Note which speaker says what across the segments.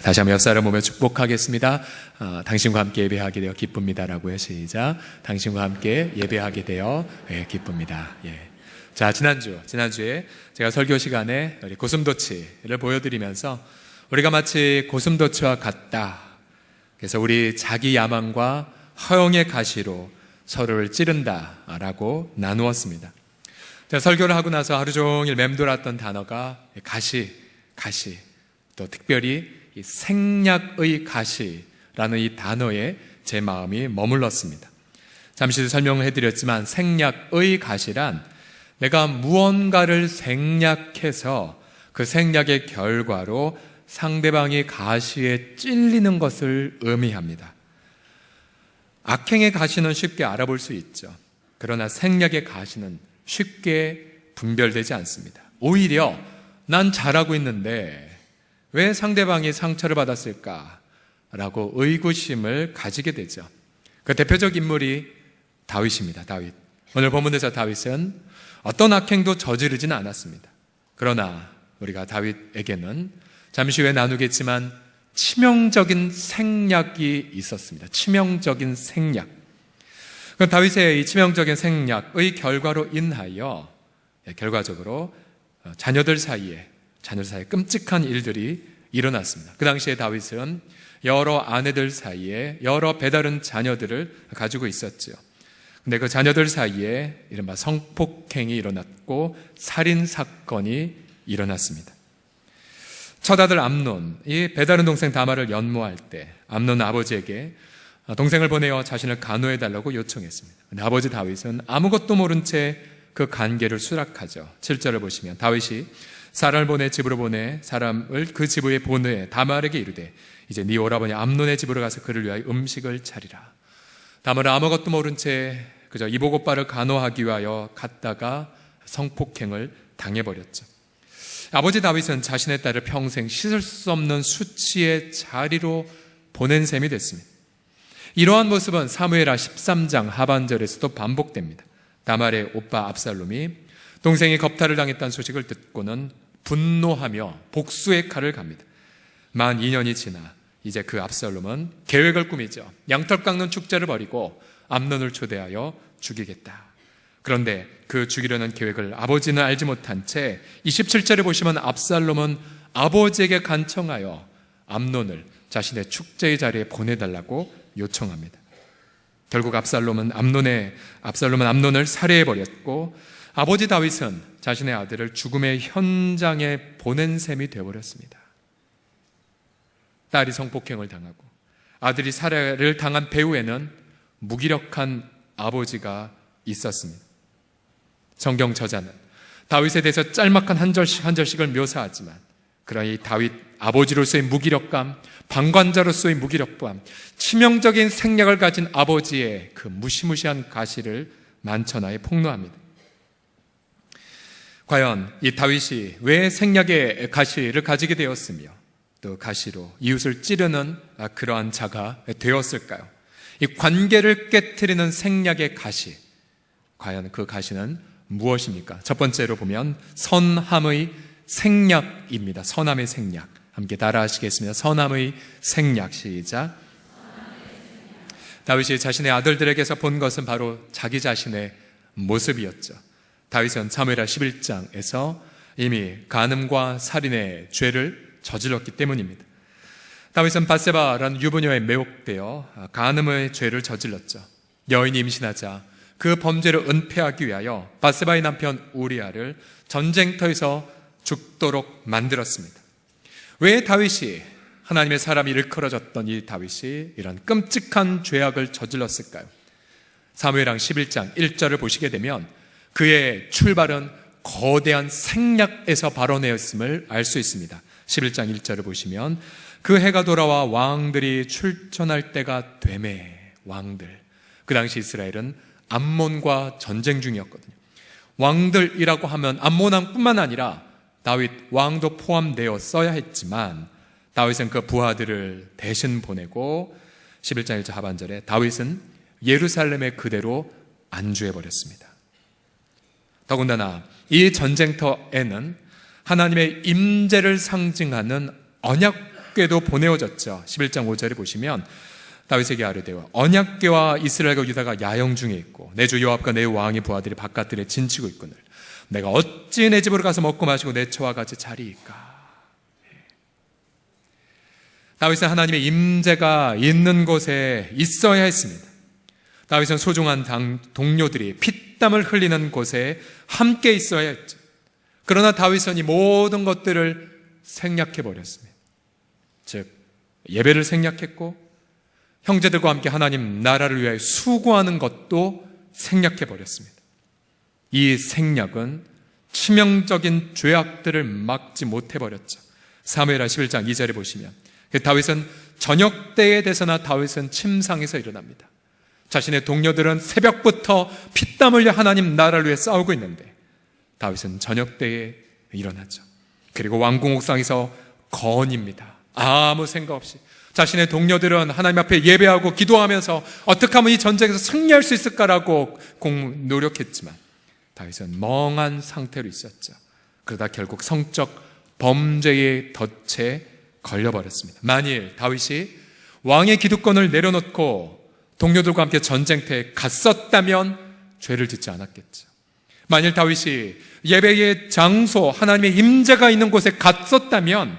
Speaker 1: 다시 한번 옆 사람 보며 축복하겠습니다. 당신과 함께 예배하게 되어 기쁩니다라고요. 시작. 당신과 함께 예배하게 되어 기쁩니다. 자, 지난주에 제가 설교 시간에 우리 고슴도치를 보여드리면서 우리가 마치 고슴도치와 같다. 그래서 우리 자기 야망과 허영의 가시로 서로를 찌른다라고 나누었습니다. 제가 설교를 하고 나서 하루 종일 맴돌았던 단어가 가시, 또 특별히 이 생략의 가시라는 이 단어에 제 마음이 머물렀습니다. 잠시 설명을 해드렸지만 생략의 가시란 내가 무언가를 생략해서 그 생략의 결과로 상대방이 가시에 찔리는 것을 의미합니다. 악행의 가시는 쉽게 알아볼 수 있죠. 그러나 생략의 가시는 쉽게 분별되지 않습니다. 오히려 난 잘하고 있는데 왜 상대방이 상처를 받았을까라고 의구심을 가지게 되죠. 그 대표적 인물이 다윗입니다. 다윗. 오늘 본문에서 다윗은 어떤 악행도 저지르지는 않았습니다. 그러나 우리가 다윗에게는 잠시 후에 나누겠지만 치명적인 생략이 있었습니다. 치명적인 생략. 다윗의 이 치명적인 생략의 결과로 인하여 결과적으로 자녀들 사이에 끔찍한 일들이 일어났습니다. 그 당시에 다윗은 여러 아내들 사이에 여러 배다른 자녀들을 가지고 있었죠. 근데 그 자녀들 사이에 이른바 성폭행이 일어났고 살인사건이 일어났습니다. 첫 아들 암논, 이 배다른 동생 다말을 연모할 때 암논 아버지에게 동생을 보내어 자신을 간호해달라고 요청했습니다. 근데 아버지 다윗은 아무것도 모른 채 그 관계를 수락하죠. 7절을 보시면 다윗이 사람을 보내 집으로 보내 사람을 그 집에 보내 다말에게 이르되 이제 네 오라버니 암논의 집으로 가서 그를 위하여 음식을 차리라. 다말은 아무것도 모른 채 그저 이복 오빠를 간호하기 위하여 갔다가 성폭행을 당해버렸죠. 아버지 다윗은 자신의 딸을 평생 씻을 수 없는 수치의 자리로 보낸 셈이 됐습니다. 이러한 모습은 사무엘하 13장 하반절에서도 반복됩니다. 다말의 오빠 압살롬이 동생이 겁탈을 당했다는 소식을 듣고는 분노하며 복수의 칼을 갑니다. 만 2년이 지나 이제 그 압살롬은 계획을 꾸미죠. 양털 깎는 축제를 벌이고 암논을 초대하여 죽이겠다. 그런데 그 죽이려는 계획을 아버지는 알지 못한 채 27절에 보시면 압살롬은 아버지에게 간청하여 암논을 자신의 축제의 자리에 보내달라고 요청합니다. 결국 압살롬은 암논을 살해해버렸고 아버지 다윗은 자신의 아들을 죽음의 현장에 보낸 셈이 되어버렸습니다. 딸이 성폭행을 당하고 아들이 살해를 당한 배후에는 무기력한 아버지가 있었습니다. 성경 저자는 다윗에 대해서 짤막한 한 절씩을 묘사하지만 그러나 이 다윗 아버지로서의 무기력감, 방관자로서의 무기력감, 치명적인 생략을 가진 아버지의 그 무시무시한 가시를 만천하에 폭로합니다. 과연 이 다윗이 왜 생략의 가시를 가지게 되었으며 또 가시로 이웃을 찌르는 그러한 자가 되었을까요? 이 관계를 깨트리는 생략의 가시, 과연 그 가시는 무엇입니까? 첫 번째로 보면 선함의 생략입니다. 선함의 생략. 함께 따라하시겠습니다. 선함의 생략. 시작. 다윗이 자신의 아들들에게서 본 것은 바로 자기 자신의 모습이었죠. 다윗은 사무엘하 11장에서 이미 간음과 살인의 죄를 저질렀기 때문입니다. 다윗은 밧세바라는 유부녀에 매혹되어 간음의 죄를 저질렀죠. 여인이 임신하자 그 범죄를 은폐하기 위하여 밧세바의 남편 우리아를 전쟁터에서 죽도록 만들었습니다. 왜 다윗이, 하나님의 사람이 일컬어졌던 이 다윗이 이런 끔찍한 죄악을 저질렀을까요? 사무엘상 11장 1절을 보시게 되면 그의 출발은 거대한 생략에서 발원하였음을 알 수 있습니다. 11장 1절을 보시면 그 해가 돌아와 왕들이 출전할 때가 되매, 왕들, 그 당시 이스라엘은 암몬과 전쟁 중이었거든요. 왕들이라고 하면 암몬 왕뿐만 아니라 다윗 왕도 포함되어 써야 했지만 다윗은 그 부하들을 대신 보내고 11장 1절 하반절에 다윗은 예루살렘에 그대로 안주해버렸습니다. 더군다나 이 전쟁터에는 하나님의 임재를 상징하는 언약 언약궤도 보내어졌죠. 11장 5절에 보시면 다윗에게 아뢰되어 언약궤와 이스라엘과 유다가 야영 중에 있고 내 주 요압과 내 왕의 부하들이 바깥들에 진치고 있거늘 내가 어찌 내 집으로 가서 먹고 마시고 내 처와 같이 자리이까. 다윗은 하나님의 임재가 있는 곳에 있어야 했습니다. 다윗은 소중한 동료들이 피땀을 흘리는 곳에 함께 있어야 했죠. 그러나 다윗은 이 모든 것들을 생략해버렸습니다. 즉 예배를 생략했고 형제들과 함께 하나님 나라를 위하여 수고하는 것도 생략해버렸습니다. 이 생략은 치명적인 죄악들을 막지 못해버렸죠. 사무엘하 11장 2절에 보시면 다윗은 저녁 때에 대해서나 다윗은 침상에서 일어납니다. 자신의 동료들은 새벽부터 피땀 흘려 하나님 나라를 위해 싸우고 있는데 다윗은 저녁 때에 일어나죠. 그리고 왕궁 옥상에서 거언입니다. 아무 생각 없이 자신의 동료들은 하나님 앞에 예배하고 기도하면서 어떻게 하면 이 전쟁에서 승리할 수 있을까라고 노력했지만 다윗은 멍한 상태로 있었죠. 그러다 결국 성적 범죄의 덫에 걸려버렸습니다. 만일 다윗이 왕의 기득권을 내려놓고 동료들과 함께 전쟁터에 갔었다면 죄를 짓지 않았겠죠. 만일 다윗이 예배의 장소 하나님의 임재가 있는 곳에 갔었다면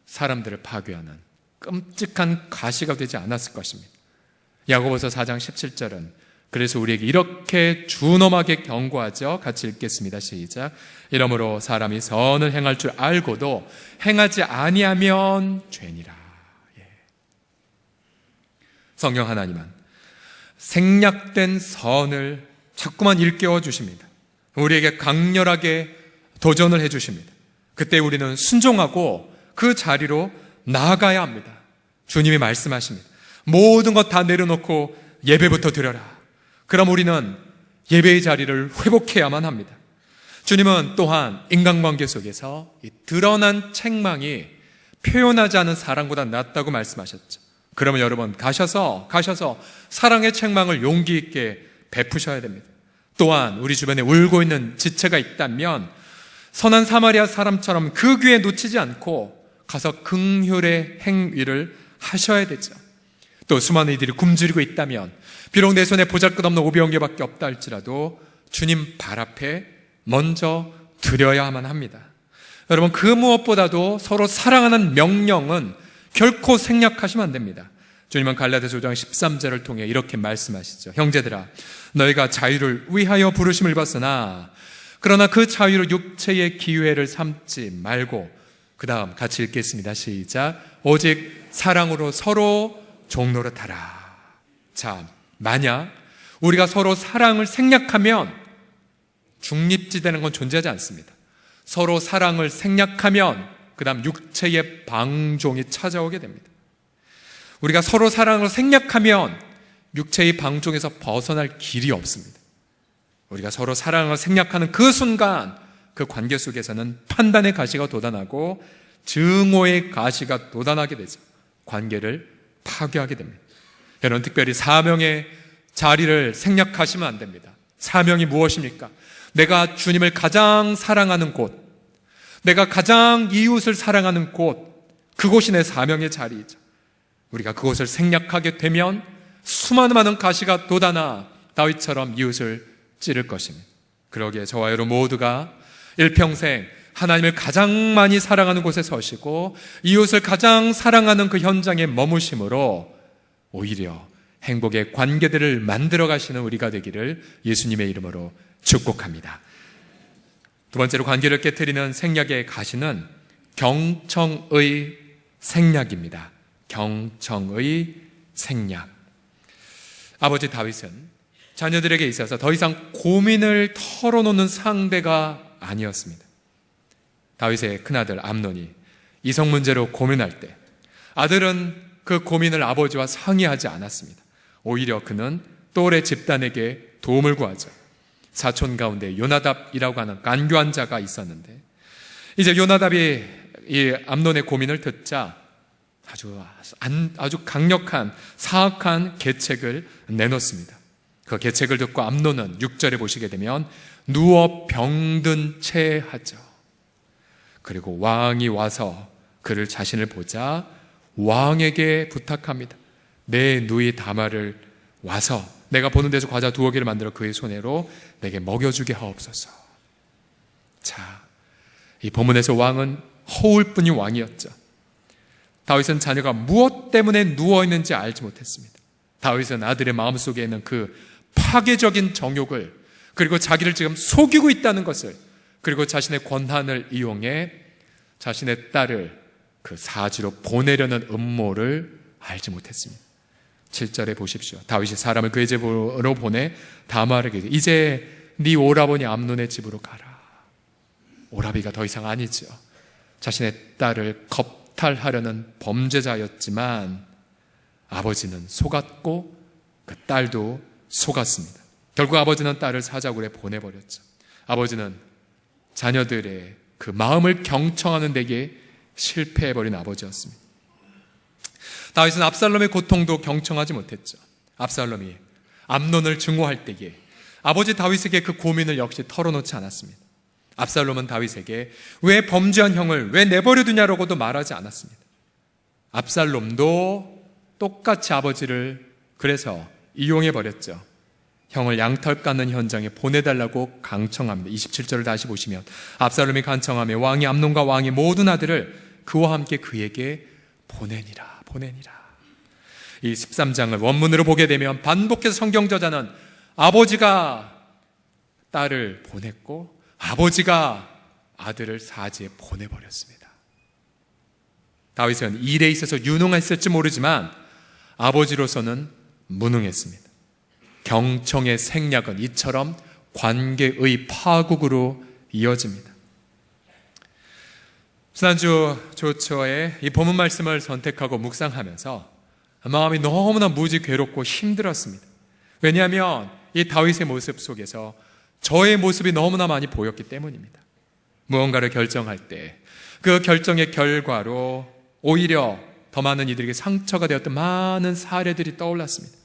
Speaker 1: 사람들을 파괴하는 끔찍한 가시가 되지 않았을 것입니다. 야고보서 4장 17절은 그래서 우리에게 이렇게 준엄하게 경고하죠. 같이 읽겠습니다. 시작. 이러므로 사람이 선을 행할 줄 알고도 행하지 아니하면 죄니라. 성령 하나님은 생략된 선을 자꾸만 일깨워 주십니다. 우리에게 강렬하게 도전을 해 주십니다. 그때 우리는 순종하고 그 자리로 나아가야 합니다. 주님이 말씀하십니다. 모든 것 다 내려놓고 예배부터 드려라. 그럼 우리는 예배의 자리를 회복해야만 합니다. 주님은 또한 인간관계 속에서 이 드러난 책망이 표현하지 않은 사랑보다 낫다고 말씀하셨죠. 그러면 여러분 가셔서 사랑의 책망을 용기 있게 베푸셔야 됩니다. 또한 우리 주변에 울고 있는 지체가 있다면 선한 사마리아 사람처럼 그 귀에 놓치지 않고 가서 긍휼의 행위를 하셔야 되죠. 또 수많은 이들이 굶주리고 있다면 비록 내 손에 보잘것없는 500개밖에 없다 할지라도 주님 발 앞에 먼저 드려야만 합니다. 여러분 그 무엇보다도 서로 사랑하는 명령은 결코 생략하시면 안 됩니다. 주님은 갈라디아서 5장 13절을 통해 이렇게 말씀하시죠. 형제들아 너희가 자유를 위하여 부르심을 받으나 그러나 그 자유로 육체의 기회를 삼지 말고 그 다음 같이 읽겠습니다. 시작. 오직 사랑으로 서로 종노릇하라. 자, 만약 우리가 서로 사랑을 생략하면 중립지대는 건 존재하지 않습니다. 서로 사랑을 생략하면 그 다음 육체의 방종이 찾아오게 됩니다. 우리가 서로 사랑을 생략하면 육체의 방종에서 벗어날 길이 없습니다. 우리가 서로 사랑을 생략하는 그 순간 그 관계 속에서는 판단의 가시가 돋아나고 증오의 가시가 돋아나게 되죠. 관계를 파괴하게 됩니다. 여러분 특별히 사명의 자리를 생략하시면 안 됩니다. 사명이 무엇입니까? 내가 주님을 가장 사랑하는 곳, 내가 가장 이웃을 사랑하는 곳, 그곳이 내 사명의 자리이죠. 우리가 그곳을 생략하게 되면 수많은 많은 가시가 돋아나 다윗처럼 이웃을 찌를 것입니다. 그러기에 저와 여러분 모두가 일평생 하나님을 가장 많이 사랑하는 곳에 서시고 이웃을 가장 사랑하는 그 현장에 머무심으로 오히려 행복의 관계들을 만들어 가시는 우리가 되기를 예수님의 이름으로 축복합니다. 두 번째로 관계를 깨트리는 생략의 가시는 경청의 생략입니다. 경청의 생략. 아버지 다윗은 자녀들에게 있어서 더 이상 고민을 털어놓는 상대가 아니었습니다. 다윗의 큰아들 암논이 이성 문제로 고민할 때 아들은 그 고민을 아버지와 상의하지 않았습니다. 오히려 그는 또래 집단에게 도움을 구하죠. 사촌 가운데 요나답이라고 하는 간교한 자가 있었는데 이제 요나답이 이 암논의 고민을 듣자 아주 강력한 사악한 계책을 내놓습니다. 그 계책을 듣고 암논은 6절에 보시게 되면 누워 병든 채 하죠. 그리고 왕이 와서 그를 자신을 보자 왕에게 부탁합니다. 내 누이 다말을 와서 내가 보는 데서 과자 2개를 만들어 그의 손에로 내게 먹여주게 하옵소서. 자, 이 본문에서 왕은 허울 뿐인 왕이었죠. 다윗은 자녀가 무엇 때문에 누워있는지 알지 못했습니다. 다윗은 아들의 마음속에 있는 그 파괴적인 정욕을, 그리고 자기를 지금 속이고 있다는 것을, 그리고 자신의 권한을 이용해 자신의 딸을 그 사지로 보내려는 음모를 알지 못했습니다. 7절에 보십시오. 다윗이 사람을 그의 집으로 보내 다말에게 이제 네 오라버니 암논의 집으로 가라. 오라비가 더 이상 아니죠. 자신의 딸을 겁탈하려는 범죄자였지만 아버지는 속았고 그 딸도 속았습니다. 결국 아버지는 딸을 사자굴에 보내버렸죠. 아버지는 자녀들의 그 마음을 경청하는 데에 실패해버린 아버지였습니다. 다윗은 압살롬의 고통도 경청하지 못했죠. 압살롬이 암논을 증오할 때에 아버지 다윗에게 그 고민을 역시 털어놓지 않았습니다. 압살롬은 다윗에게 왜 범죄한 형을 왜 내버려두냐라고도 말하지 않았습니다. 압살롬도 똑같이 아버지를 그래서 이용해버렸죠. 형을 양털 깎는 현장에 보내달라고 강청합니다. 27절을 다시 보시면 압살롬이 간청하며 왕이 암논과 왕의 모든 아들을 그와 함께 그에게 보내니라. 이 13장을 원문으로 보게 되면 반복해서 성경 저자는 아버지가 딸을 보냈고 아버지가 아들을 사지에 보내버렸습니다. 다윗은 일에 있어서 유능했을지 모르지만 아버지로서는 무능했습니다. 경청의 생략은 이처럼 관계의 파국으로 이어집니다. 지난주 조처의 이 본문 말씀을 선택하고 묵상하면서 마음이 너무나 무지 괴롭고 힘들었습니다. 왜냐하면 이 다윗의 모습 속에서 저의 모습이 너무나 많이 보였기 때문입니다. 무언가를 결정할 때 그 결정의 결과로 오히려 더 많은 이들에게 상처가 되었던 많은 사례들이 떠올랐습니다.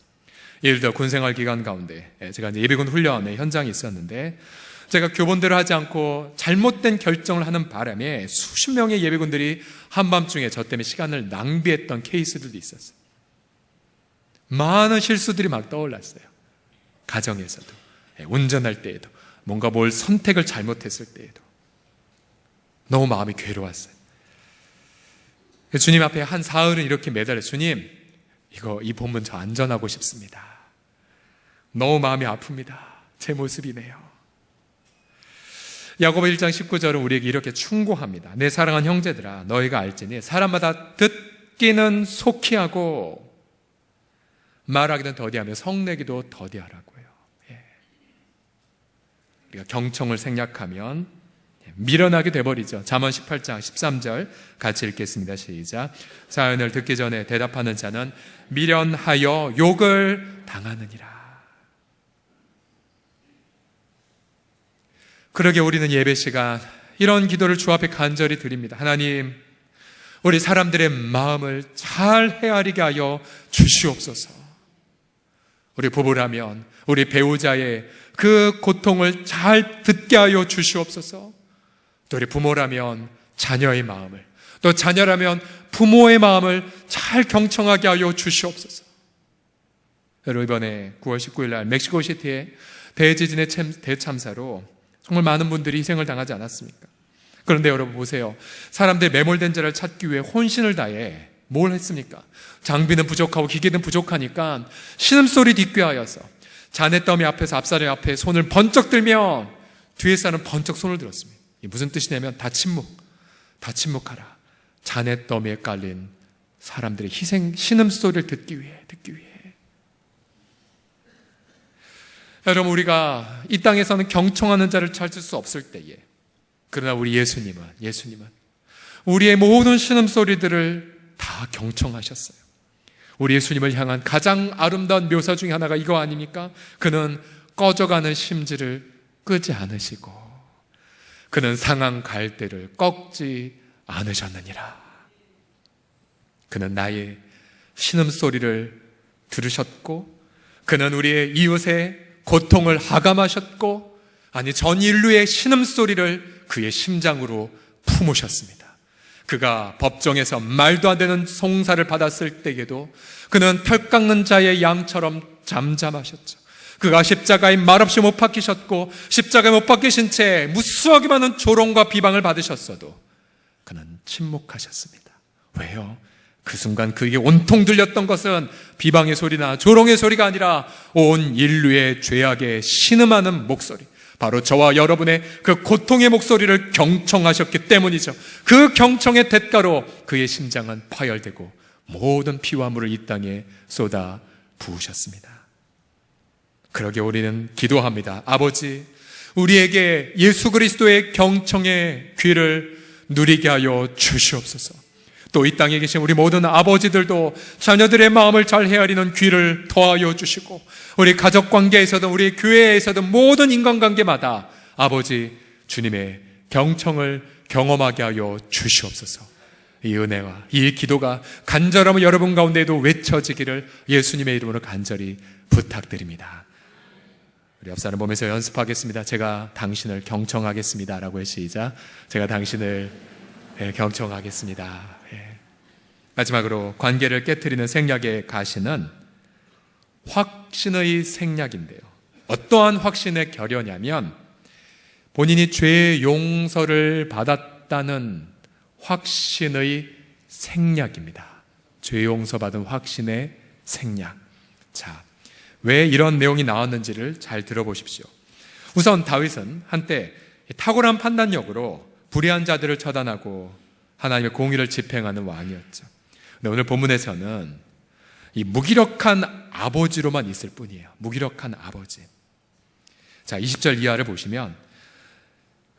Speaker 1: 예를 들어 군생활 기간 가운데 제가 이제 예비군 훈련의 현장에 있었는데 제가 교본대로 하지 않고 잘못된 결정을 하는 바람에 수십 명의 예비군들이 한밤중에 저 때문에 시간을 낭비했던 케이스들도 있었어요. 많은 실수들이 막 떠올랐어요. 가정에서도, 운전할 때에도, 뭔가 뭘 선택을 잘못했을 때에도 너무 마음이 괴로웠어요. 주님 앞에 한 사흘은 이렇게 매달려 주님, 이 본문 저 안전하고 싶습니다. 너무 마음이 아픕니다. 제 모습이네요. 야고보 1장 19절은 우리에게 이렇게 충고합니다. 내 사랑하는 형제들아, 너희가 알지니 사람마다 듣기는 속히 하고 말하기는 더디하며 성내기도 더디하라고요. 우리가 경청을 생략하면 미련하게 돼버리죠. 잠언 18장 13절 같이 읽겠습니다. 시작. 사연을 듣기 전에 대답하는 자는 미련하여 욕을 당하느니라. 그러게 우리는 예배 시간 이런 기도를 주 앞에 간절히 드립니다. 하나님, 우리 사람들의 마음을 잘 헤아리게 하여 주시옵소서. 우리 부부라면 우리 배우자의 그 고통을 잘 듣게 하여 주시옵소서. 또 우리 부모라면 자녀의 마음을, 또 자녀라면 부모의 마음을 잘 경청하게 하여 주시옵소서. 여러분, 이번에 9월 19일 날 멕시코시티의 대지진의 대참사로 정말 많은 분들이 희생을 당하지 않았습니까? 그런데 여러분 보세요. 사람들이 매몰된 자를 찾기 위해 혼신을 다해 뭘 했습니까? 장비는 부족하고 기계는 부족하니까 신음소리 뒷귀하여서 자네더미 앞에서 앞사람 앞에 손을 번쩍 들면 뒤에 사람은 번쩍 손을 들었습니다. 이게 무슨 뜻이냐면 다 침묵하라. 자네더미에 깔린 사람들의 희생 신음소리를 듣기 위해. 여러분, 우리가 이 땅에서는 경청하는 자를 찾을 수 없을 때에, 그러나 우리 예수님은 우리의 모든 신음소리들을 다 경청하셨어요. 우리 예수님을 향한 가장 아름다운 묘사 중에 하나가 이거 아닙니까? 그는 꺼져가는 심지를 끄지 않으시고 그는 상한 갈대를 꺾지 않으셨느니라. 그는 나의 신음소리를 들으셨고 그는 우리의 이웃의 고통을 하감하셨고, 아니 전 인류의 신음소리를 그의 심장으로 품으셨습니다. 그가 법정에서 말도 안 되는 송사를 받았을 때에도 그는 털 깎는 자의 양처럼 잠잠하셨죠. 그가 십자가에 말없이 못 박히셨고 십자가에 못 박히신 채 무수하게 많은 조롱과 비방을 받으셨어도 그는 침묵하셨습니다. 왜요? 그 순간 그에게 온통 들렸던 것은 비방의 소리나 조롱의 소리가 아니라 온 인류의 죄악에 신음하는 목소리, 바로 저와 여러분의 그 고통의 목소리를 경청하셨기 때문이죠. 그 경청의 대가로 그의 심장은 파열되고 모든 피와 물을 이 땅에 쏟아 부으셨습니다. 그러게 우리는 기도합니다. 아버지, 우리에게 예수 그리스도의 경청의 귀를 누리게 하여 주시옵소서. 또 이 땅에 계신 우리 모든 아버지들도 자녀들의 마음을 잘 헤아리는 귀를 더하여 주시고, 우리 가족 관계에서든 우리 교회에서든 모든 인간관계마다 아버지 주님의 경청을 경험하게 하여 주시옵소서. 이 은혜와 이 기도가 간절함을 여러분 가운데에도 외쳐지기를 예수님의 이름으로 간절히 부탁드립니다. 우리 옆 사람 보면서 연습하겠습니다. 제가 당신을 경청하겠습니다 라고 해. 시작. 제가 당신을 경청하겠습니다. 마지막으로 관계를 깨트리는 생략의 가시는 확신의 생략인데요, 어떠한 확신의 결여냐면 본인이 죄의 용서를 받았다는 확신의 생략입니다. 죄 용서받은 확신의 생략. 자, 왜 이런 내용이 나왔는지를 잘 들어보십시오. 우선 다윗은 한때 탁월한 판단력으로 불의한 자들을 처단하고 하나님의 공의를 집행하는 왕이었죠. 근데 오늘 본문에서는 이 무기력한 아버지로만 있을 뿐이에요. 무기력한 아버지. 자, 20절 이하를 보시면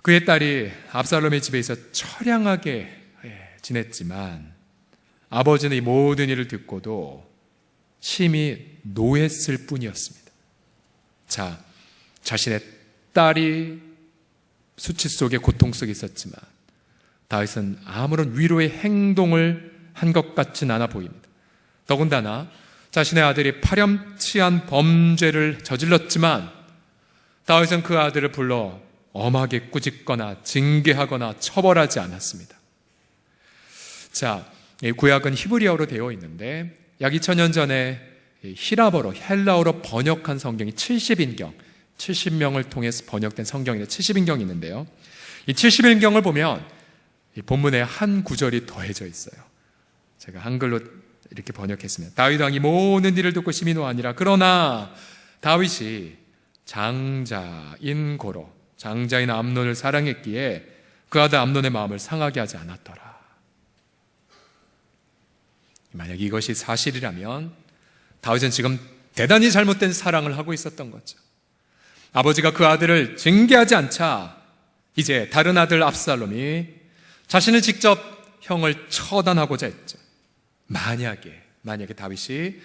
Speaker 1: 그의 딸이 압살롬의 집에서 처량하게 지냈지만 아버지는 이 모든 일을 듣고도 심히 노했을 뿐이었습니다. 자, 자신의 딸이 수치 속에 고통 속에 있었지만 다윗은 아무런 위로의 행동을 한 것 같진 않아 보입니다. 더군다나 자신의 아들이 파렴치한 범죄를 저질렀지만 다윗은 그 아들을 불러 엄하게 꾸짖거나 징계하거나 처벌하지 않았습니다. 자, 이 구약은 히브리어로 되어 있는데 약 2000년 전에 히라버로, 헬라어로 번역한 성경이 70인경, 70명을 통해서 번역된 성경인데 70인경이 있는데요, 이 70인경을 보면 이 본문에 한 구절이 더해져 있어요. 제가 한글로 이렇게 번역했습니다. 다윗 왕이 모든 일을 듣고 심히 노하니라. 그러나 다윗이 장자인 고로, 장자인 암논을 사랑했기에 그 아들 암논의 마음을 상하게 하지 않았더라. 만약 이것이 사실이라면 다윗은 지금 대단히 잘못된 사랑을 하고 있었던 거죠. 아버지가 그 아들을 징계하지 않자 이제 다른 아들 압살롬이 자신을 직접 형을 처단하고자 했죠. 만약에 다윗이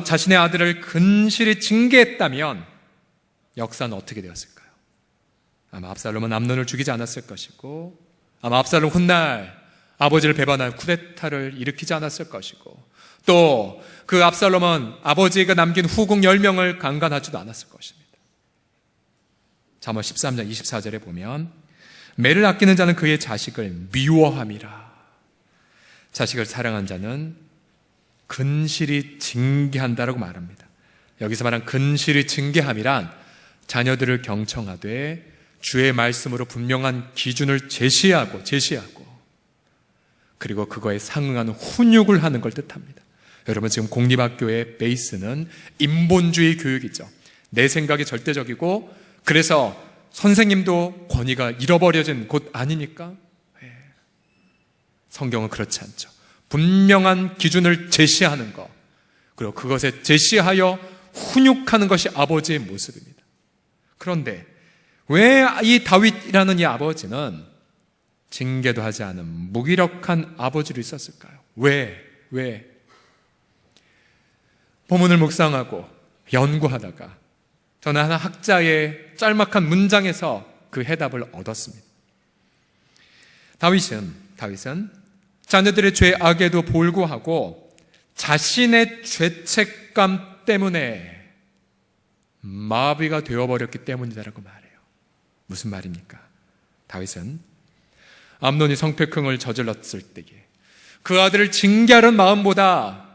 Speaker 1: 자신의 아들을 근실히 징계했다면 역사는 어떻게 되었을까요? 아마 압살롬은 암논을 죽이지 않았을 것이고, 아마 압살롬 훗날 아버지를 배반한 쿠데타를 일으키지 않았을 것이고, 또 그 압살롬은 아버지가 남긴 후궁 10명을 강간하지도 않았을 것입니다. 잠언 13장 24절에 보면 매를 아끼는 자는 그의 자식을 미워함이라. 자식을 사랑한 자는 근실히 징계한다라고 말합니다. 여기서 말한 근실히 징계함이란 자녀들을 경청하되 주의 말씀으로 분명한 기준을 제시하고 그리고 그거에 상응하는 훈육을 하는 걸 뜻합니다. 여러분, 지금 공립학교의 베이스는 인본주의 교육이죠. 내 생각이 절대적이고 그래서 선생님도 권위가 잃어버려진 곳 아니니까? 성경은 그렇지 않죠. 분명한 기준을 제시하는 것, 그리고 그것에 제시하여 훈육하는 것이 아버지의 모습입니다. 그런데 왜 이 다윗이라는 이 아버지는 징계도 하지 않은 무기력한 아버지로 있었을까요? 왜? 본문을 묵상하고 연구하다가 저는 한 학자의 짤막한 문장에서 그 해답을 얻었습니다. 다윗은 자녀들의 죄악에도 불구하고 자신의 죄책감 때문에 마비가 되어버렸기 때문이다라고 말해요. 무슨 말입니까? 다윗은 암논이 성패행을 저질렀을 때에 그 아들을 징계하는 마음보다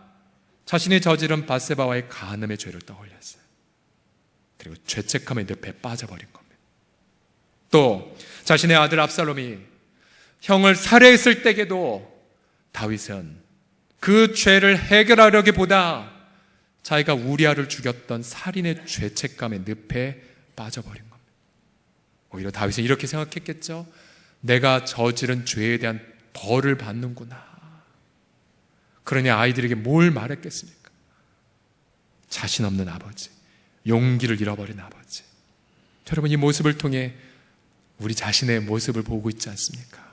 Speaker 1: 자신이 저지른 밧세바와의 간음의 죄를 떠올렸어요. 그리고 죄책감의 늪에 빠져버린 겁니다. 또 자신의 아들 압살롬이 형을 살해했을 때에도 다윗은 그 죄를 해결하려기보다 자기가 우리아를 죽였던 살인의 죄책감의 늪에 빠져버린 겁니다. 오히려 다윗은 이렇게 생각했겠죠. 내가 저지른 죄에 대한 벌을 받는구나. 그러니 아이들에게 뭘 말했겠습니까? 자신 없는 아버지, 용기를 잃어버린 아버지. 여러분, 이 모습을 통해 우리 자신의 모습을 보고 있지 않습니까?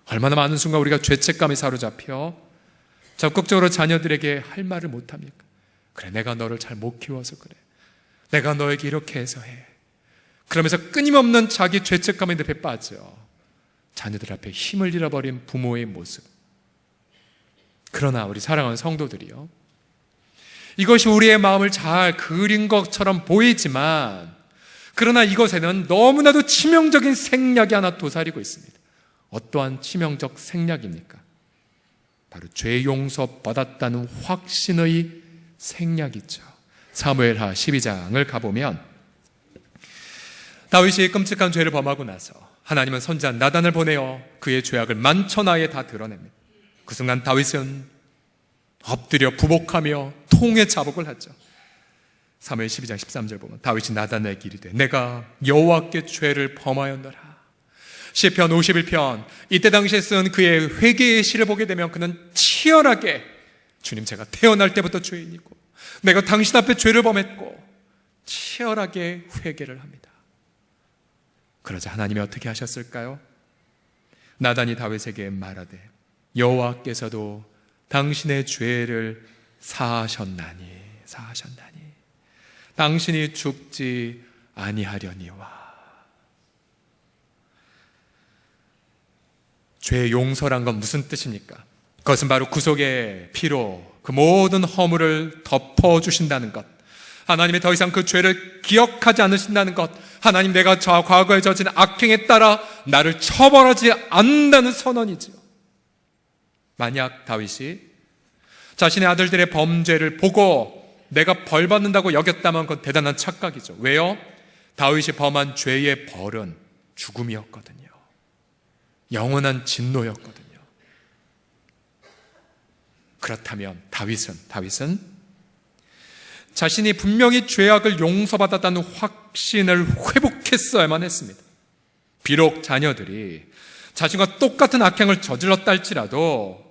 Speaker 1: 얼마나 많은 순간 우리가 죄책감에 사로잡혀 적극적으로 자녀들에게 할 말을 못합니까? 그래, 내가 너를 잘 못 키워서 그래. 내가 너에게 이렇게 해서 해. 그러면서 끊임없는 자기 죄책감의 늪에 빠져 자녀들 앞에 힘을 잃어버린 부모의 모습. 그러나 우리 사랑하는 성도들이요, 이것이 우리의 마음을 잘 그린 것처럼 보이지만 그러나 이것에는 너무나도 치명적인 생략이 하나 도사리고 있습니다. 어떠한 치명적 생략입니까? 바로 죄 용서 받았다는 확신의 생략이죠. 사무엘하 12장을 가보면 다윗이 끔찍한 죄를 범하고 나서 하나님은 선지자 나단을 보내어 그의 죄악을 만천하에 다 드러냅니다. 그 순간 다윗은 엎드려 부복하며 통회 자복을 하죠. 사무엘 12장 13절 보면 다윗이 나단에게 이르되 내가 여호와께 죄를 범하였노라. 시편 51편, 이때 당시에 쓴 그의 회개의 시를 보게 되면 그는 치열하게 주님, 제가 태어날 때부터 죄인이고 내가 당신 앞에 죄를 범했고 치열하게 회개를 합니다. 그러자 하나님이 어떻게 하셨을까요? 나단이 다윗에게 말하되 여호와께서도 당신의 죄를 사하셨나니 당신이 죽지 아니하려니와. 죄 용서란 건 무슨 뜻입니까? 그것은 바로 구속의 피로 그 모든 허물을 덮어주신다는 것, 하나님이 더 이상 그 죄를 기억하지 않으신다는 것, 하나님, 내가 저 과거에 저진 악행에 따라 나를 처벌하지 않는다는 선언이지요. 만약 다윗이 자신의 아들들의 범죄를 보고 내가 벌 받는다고 여겼다면 그건 대단한 착각이죠. 왜요? 다윗이 범한 죄의 벌은 죽음이었거든요. 영원한 진노였거든요. 그렇다면 다윗은 자신이 분명히 죄악을 용서받았다는 확신을 회복했어야만 했습니다. 비록 자녀들이 자신과 똑같은 악행을 저질렀다 할지라도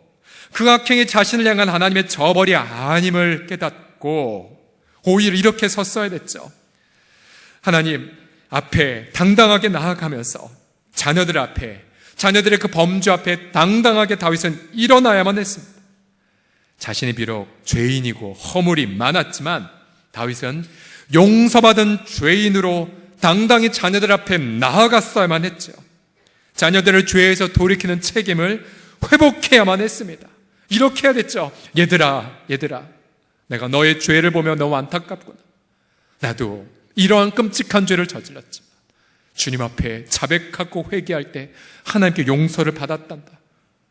Speaker 1: 그 악행이 자신을 향한 하나님의 저벌이 아님을 깨닫고 오히려 이렇게 섰어야 됐죠. 하나님 앞에 당당하게 나아가면서 자녀들 앞에, 자녀들의 그 범죄 앞에 당당하게 다윗은 일어나야만 했습니다. 자신이 비록 죄인이고 허물이 많았지만 다윗은 용서받은 죄인으로 당당히 자녀들 앞에 나아갔어야만 했죠. 자녀들을 죄에서 돌이키는 책임을 회복해야만 했습니다. 이렇게 해야 됐죠. 얘들아, 내가 너의 죄를 보며 너무 안타깝구나. 나도 이러한 끔찍한 죄를 저질렀지만 주님 앞에 자백하고 회개할 때 하나님께 용서를 받았단다.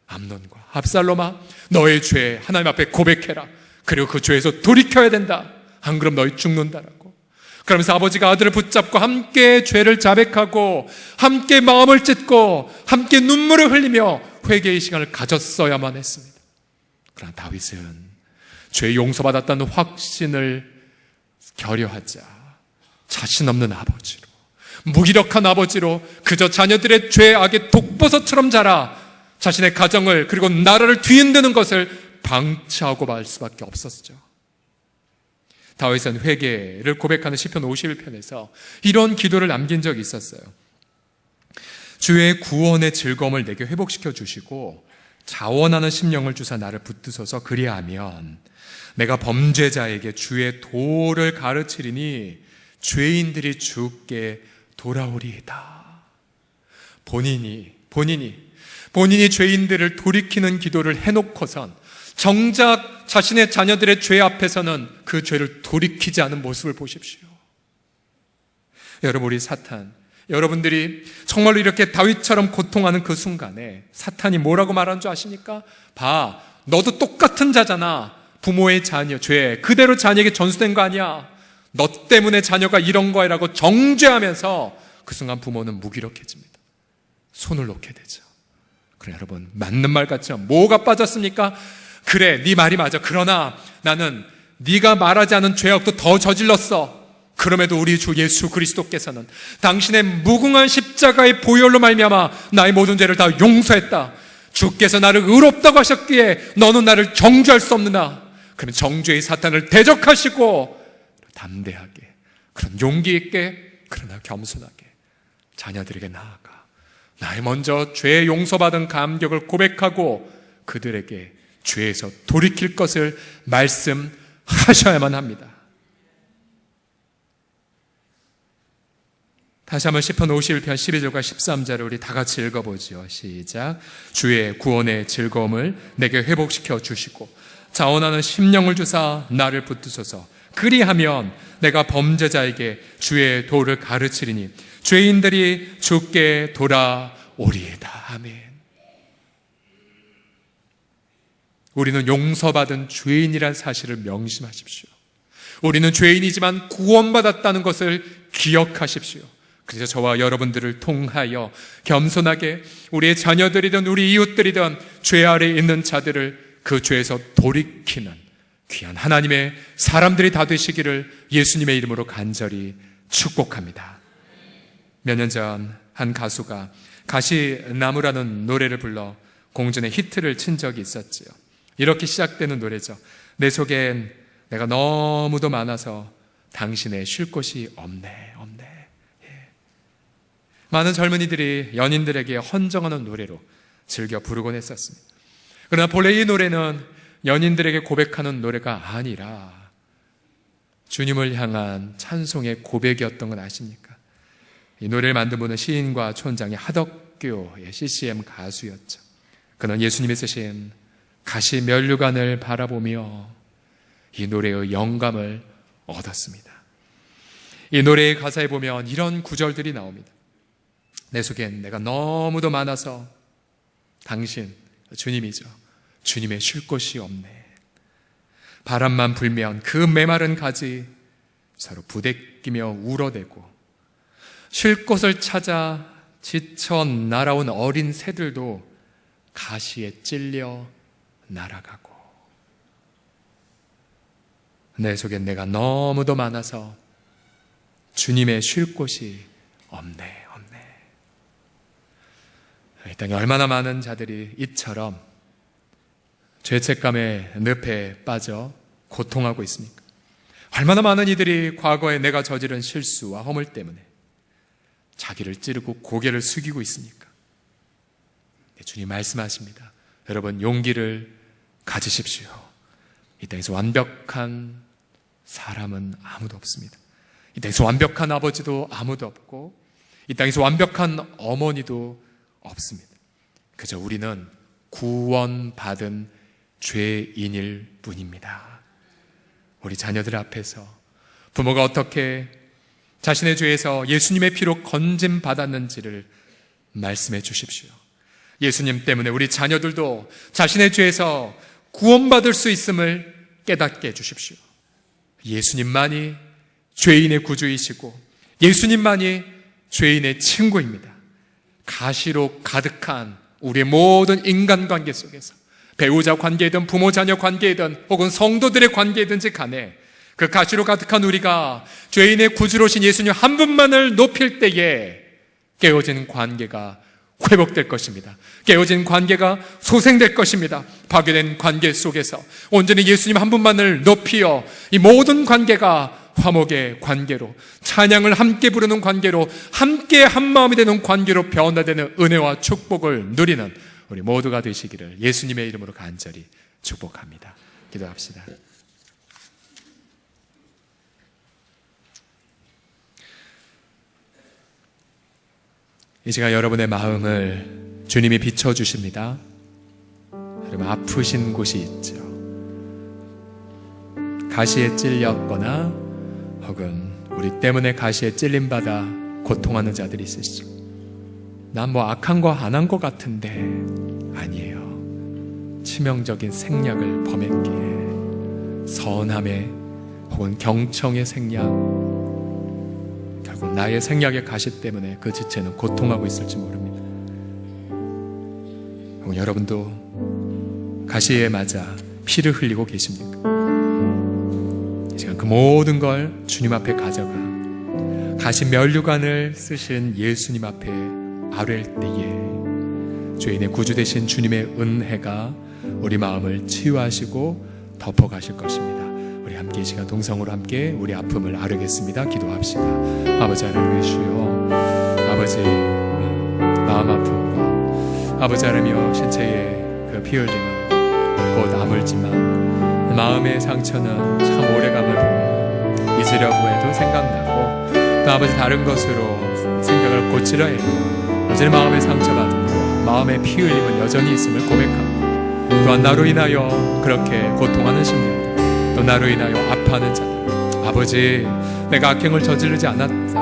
Speaker 1: 암논과 압살롬아, 너의 죄 하나님 앞에 고백해라. 그리고 그 죄에서 돌이켜야 된다. 안 그럼 너희 죽는다라고. 그러면서 아버지가 아들을 붙잡고 함께 죄를 자백하고 함께 마음을 찢고 함께 눈물을 흘리며 회개의 시간을 가졌어야만 했습니다. 그러나 다윗은 죄 용서받았다는 확신을 결여하자 자신 없는 아버지로, 무기력한 아버지로 그저 자녀들의 죄악의 독버섯처럼 자라 자신의 가정을 그리고 나라를 뒤흔드는 것을 방치하고 말 수밖에 없었죠. 다윗은 회개를 고백하는 시편 51편에서 이런 기도를 남긴 적이 있었어요. 주의 구원의 즐거움을 내게 회복시켜 주시고 자원하는 심령을 주사 나를 붙드소서. 그리하면 내가 범죄자에게 주의 도를 가르치리니 죄인들이 주께 돌아오리이다. 본인이 죄인들을 돌이키는 기도를 해놓고선 정작 자신의 자녀들의 죄 앞에서는 그 죄를 돌이키지 않은 모습을 보십시오. 여러분, 우리 사탄, 여러분들이 정말로 이렇게 다윗처럼 고통하는 그 순간에 사탄이 뭐라고 말하는 줄 아십니까? 봐, 너도 똑같은 자잖아. 부모의 자녀, 죄 그대로 자녀에게 전수된 거 아니야. 너 때문에 자녀가 이런 거라고 정죄하면서 그 순간 부모는 무기력해집니다. 손을 놓게 되죠. 그래, 여러분, 맞는 말 같죠? 뭐가 빠졌습니까? 그래, 네 말이 맞아. 그러나 나는 네가 말하지 않은 죄악도 더 저질렀어. 그럼에도 우리 주 예수 그리스도께서는 당신의 무궁한 십자가의 보혈로 말미암아 나의 모든 죄를 다 용서했다. 주께서 나를 의롭다고 하셨기에 너는 나를 정죄할 수 없느냐. 그러면 정죄의 사탄을 대적하시고 담대하게, 그런 용기 있게, 그러나 겸손하게 자녀들에게 나아가 나의 먼저 죄 용서받은 감격을 고백하고 그들에게 죄에서 돌이킬 것을 말씀하셔야만 합니다. 다시 한번 시편 51편 12절과 13절을 우리 다 같이 읽어보죠. 시작. 주의 구원의 즐거움을 내게 회복시켜 주시고 자원하는 심령을 주사 나를 붙드소서. 그리하면 내가 범죄자에게 주의 도를 가르치리니 죄인들이 주께 돌아오리이다. 아멘. 우리는 용서받은 죄인이란 사실을 명심하십시오. 우리는 죄인이지만 구원받았다는 것을 기억하십시오. 그래서 저와 여러분들을 통하여 겸손하게 우리의 자녀들이든 우리 이웃들이든 죄 아래 있는 자들을 그 죄에서 돌이키는 귀한 하나님의 사람들이 다 되시기를 예수님의 이름으로 간절히 축복합니다. 몇 년 전 한 가수가 가시나무라는 노래를 불러 공전의 히트를 친 적이 있었지요. 이렇게 시작되는 노래죠. 내 속엔 내가 너무도 많아서 당신의 쉴 곳이 없네, 없네. 예. 많은 젊은이들이 연인들에게 헌정하는 노래로 즐겨 부르곤 했었습니다. 그러나 본래 이 노래는 연인들에게 고백하는 노래가 아니라 주님을 향한 찬송의 고백이었던 건 아십니까? 이 노래를 만든 분은 시인과 촌장의 하덕교의 CCM 가수였죠. 그는 예수님이 쓰신 가시 면류관을 바라보며 이 노래의 영감을 얻었습니다. 이 노래의 가사에 보면 이런 구절들이 나옵니다. 내 속엔 내가 너무도 많아서 당신, 주님이죠. 주님의 쉴 곳이 없네. 바람만 불면 그 메마른 가지 서로 부대끼며 울어대고 쉴 곳을 찾아 지쳐 날아온 어린 새들도 가시에 찔려 날아가고 내 속엔 내가 너무도 많아서 주님의 쉴 곳이 없네, 없네. 이 땅에 얼마나 많은 자들이 이처럼 죄책감의 늪에 빠져 고통하고 있습니까? 얼마나 많은 이들이 과거에 내가 저지른 실수와 허물 때문에 자기를 찌르고 고개를 숙이고 있습니까? 주님 말씀하십니다. 여러분, 용기를 가지십시오. 이 땅에서 완벽한 사람은 아무도 없습니다. 이 땅에서 완벽한 아버지도 아무도 없고 이 땅에서 완벽한 어머니도 없습니다. 그저 우리는 구원받은 죄인일 뿐입니다. 우리 자녀들 앞에서 부모가 어떻게 자신의 죄에서 예수님의 피로 건짐 받았는지를 말씀해 주십시오. 예수님 때문에 우리 자녀들도 자신의 죄에서 구원받을 수 있음을 깨닫게 해주십시오. 예수님만이 죄인의 구주이시고 예수님만이 죄인의 친구입니다. 가시로 가득한 우리의 모든 인간관계 속에서 배우자 관계이든 부모 자녀 관계이든 혹은 성도들의 관계이든지 간에 그 가시로 가득한 우리가 죄인의 구주로신 예수님 한 분만을 높일 때에 깨어진 관계가 회복될 것입니다. 깨어진 관계가 소생될 것입니다. 파괴된 관계 속에서 온전히 예수님 한 분만을 높이어 이 모든 관계가 화목의 관계로, 찬양을 함께 부르는 관계로, 함께 한마음이 되는 관계로 변화되는 은혜와 축복을 누리는 우리 모두가 되시기를 예수님의 이름으로 간절히 축복합니다. 기도합시다. 이 시간 여러분의 마음을 주님이 비춰주십니다. 여러분 아프신 곳이 있죠. 가시에 찔렸거나 혹은 우리 때문에 가시에 찔림받아 고통하는 자들이 있으시죠. 난 뭐 악한 거 안 한 것 같은데 아니에요. 치명적인 생략을 범했기에 선함의 혹은 경청의 생략, 결국 나의 생략의 가시 때문에 그 지체는 고통하고 있을지 모릅니다. 혹은 여러분도 가시에 맞아 피를 흘리고 계십니까? 이 시간 그 모든 걸 주님 앞에 가져가 가시 면류관을 쓰신 예수님 앞에 아뢰일 때에 죄인의 구주 되신 주님의 은혜가 우리 마음을 치유하시고 덮어가실 것입니다. 우리 함께 이 시간 동성으로 함께 우리 아픔을 아뢰겠습니다. 기도합시다. 아버지 하나님 주여, 아버지 마음 아픔과 아버지 하나님이여 신체의 그 피 흘림은 곧 아물지만 마음의 상처는 참 오래감을 보며 잊으려고 해도 생각나고 또 아버지 다른 것으로 생각을 고치려 해도 여전히 마음의 상처받고 마음의 피 흘림은 여전히 있음을 고백합니다. 또한 나로 인하여 그렇게 고통하는 심령들, 또 나로 인하여 아파하는 자들, 아버지 내가 악행을 저지르지 않았다고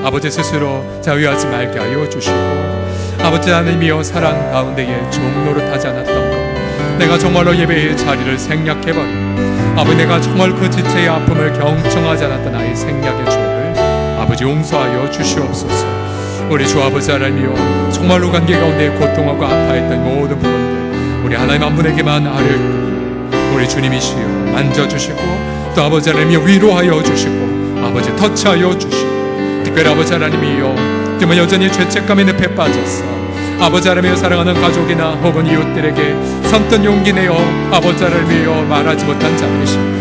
Speaker 1: 아버지 스스로 자유하지 말게 하여 주시고 아버지 하나님이여 사랑 가운데에 종노릇하지 않았던 것, 내가 정말로 예배의 자리를 생략해버리고 아버지 내가 정말 그 지체의 아픔을 경청하지 않았던 나의 생략의 죄를 아버지 용서하여 주시옵소서. 우리 주 아버지 하나님이여 정말로 관계 가운데 고통하고 아파했던 모든 부분들 우리 하나님 한 분에게만 아뢰옵기에 우리 주님이시여 만져주시고 또 아버지 하나님이여 위로하여 주시고 아버지 터치하여 주시고 특별히 아버지 하나님이여 정말 여전히 죄책감의 늪에 빠졌어 아버지 하나님이여 사랑하는 가족이나 혹은 이웃들에게 선뜻 용기 내어 아버지 하나님이여 말하지 못한 자들이십니다.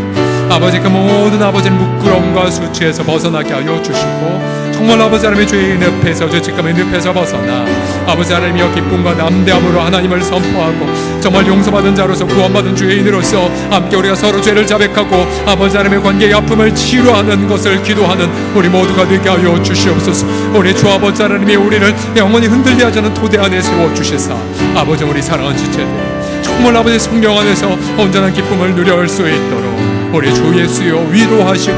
Speaker 1: 아버지 그 모든 아버지는 부끄러움과 수치에서 벗어나게 하여 주시고 정말 아버지 하나님의 죄의 늪에서 죄책감의 늪에서 벗어나 아버지 하나님이여 기쁨과 담대함으로 하나님을 선포하고 정말 용서받은 자로서 구원받은 죄인으로서 함께 우리가 서로 죄를 자백하고 아버지 하나님의 관계의 아픔을 치유하는 것을 기도하는 우리 모두가 되게 하여 주시옵소서. 우리 주 아버지 하나님이 우리를 영원히 흔들리 하지 않은 토대 안에 세워주시사 아버지 우리 사랑하는 지체들 정말 아버지 성령 안에서 온전한 기쁨을 누려올 수 있도록 우리 주 예수여 위로하시고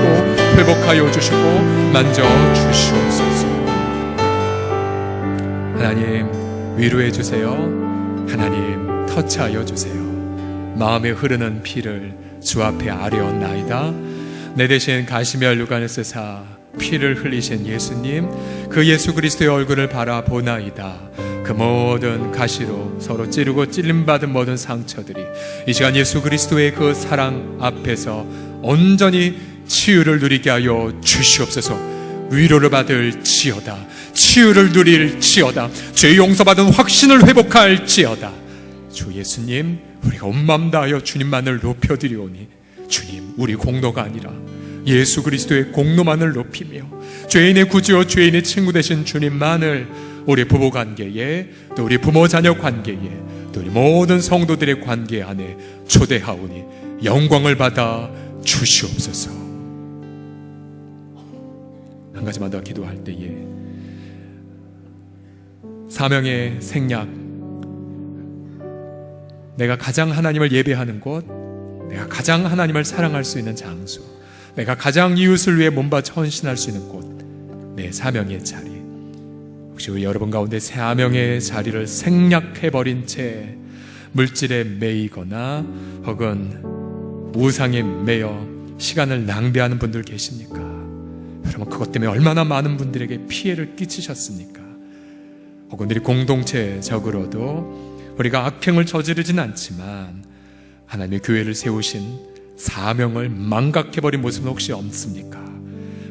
Speaker 1: 회복하여 주시고 만져주시옵소서. 하나님 위로해 주세요. 하나님 터치하여 주세요. 마음에 흐르는 피를 주 앞에 아뢰었나이다. 내 대신 가시면류관을 쓰사 피를 흘리신 예수님, 그 예수 그리스도의 얼굴을 바라보나이다. 그 모든 가시로 서로 찌르고 찔림받은 모든 상처들이 이 시간 예수 그리스도의 그 사랑 앞에서 온전히 치유를 누리게 하여 주시옵소서. 위로를 받을 지어다. 치유를 누릴 지어다. 죄 용서받은 확신을 회복할 지어다. 주 예수님, 우리가 온 마음 다하여 주님만을 높여드리오니 주님, 우리 공로가 아니라 예수 그리스도의 공로만을 높이며 죄인의 구주요 죄인의 친구 되신 주님만을 우리 부부관계에 또 우리 부모 자녀 관계에 또 우리 모든 성도들의 관계 안에 초대하오니 영광을 받아 주시옵소서. 한 가지만 더 기도할 때에 사명의 생략, 내가 가장 하나님을 예배하는 곳, 내가 가장 하나님을 사랑할 수 있는 장소, 내가 가장 이웃을 위해 몸바쳐 헌신할 수 있는 곳, 내 사명의 자리. 혹시 우리 여러분 가운데 사명의 자리를 생략해버린 채 물질에 매이거나 혹은 우상에 매여 시간을 낭비하는 분들 계십니까? 여러분 그것 때문에 얼마나 많은 분들에게 피해를 끼치셨습니까? 혹은 우리 공동체적으로도 우리가 악행을 저지르진 않지만 하나님의 교회를 세우신 사명을 망각해버린 모습은 혹시 없습니까?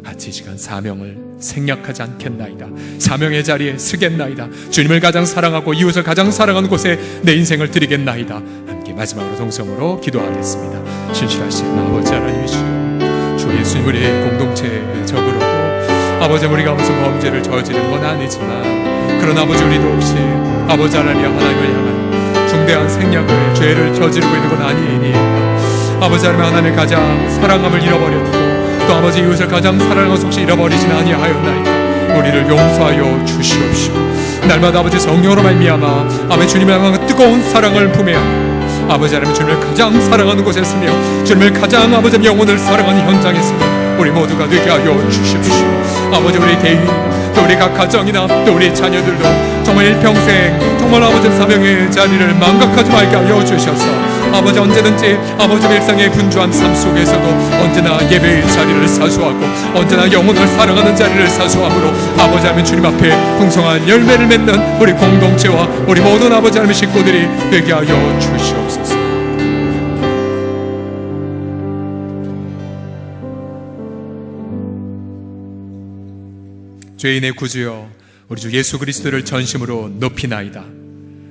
Speaker 1: 같이 이 시간 사명을 생략하지 않겠나이다. 사명의 자리에 서겠나이다. 주님을 가장 사랑하고 이웃을 가장 사랑하는 곳에 내 인생을 드리겠나이다. 함께 마지막으로 동성으로 기도하겠습니다. 신실하신 아버지 하나님이시여, 주 예수님 우리의 공동체적으로도 아버지 우리가 무슨 범죄를 저지른 건 아니지만 그러나 아버지 우리도 혹시 아버지 하나님의 하나님을 향한 중대한 생략을 죄를 저지르고 있는 건 아니니까 아버지 하나님의 가장 사랑함을 잃어버렸고 또 아버지 이웃을 가장 사랑하는 혹시 잃어버리진 아니하였나이다. 우리를 용서하여 주시옵시고 날마다 아버지 성령으로 말미암아 아버지 주님을 향한 뜨거운 사랑을 품어야 아버지 하나님 주님을 가장 사랑하는 곳에 있으며 주님을 가장 아버지 영혼을 사랑하는 현장에 있으며 우리 모두가 되게 하여 주십시오. 아버지, 우리 개인, 또 우리 각 가정이나 또 우리 자녀들도 정말 일평생 정말 아버지 사명의 자리를 망각하지 말게 하여 주셔서 아버지, 언제든지 아버지 일상의 분주한 삶 속에서도 언제나 예배의 자리를 사수하고 언제나 영혼을 사랑하는 자리를 사수함으로 아버지 하나님 주님 앞에 풍성한 열매를 맺는 우리 공동체와 우리 모든 아버지 하나님 식구들이 되게 하여 주시옵소서. 죄인의 구주여, 우리 주 예수 그리스도를 전심으로 높이나이다.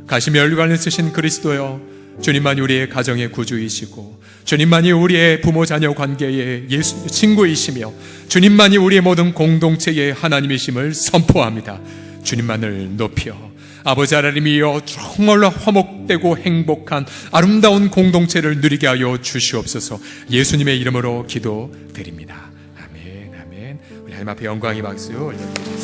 Speaker 1: 가시며 혈관을 쓰신 그리스도여, 주님만이 우리의 가정의 구주이시고 주님만이 우리의 부모 자녀 관계의 예수 친구이시며 주님만이 우리의 모든 공동체의 하나님이심을 선포합니다. 주님만을 높여 아버지 하나님이여 정말로 화목되고 행복한 아름다운 공동체를 누리게 하여 주시옵소서. 예수님의 이름으로 기도드립니다. 아멘, 아멘. 우리 하나님 앞에 영광의 박수 올려드립니다.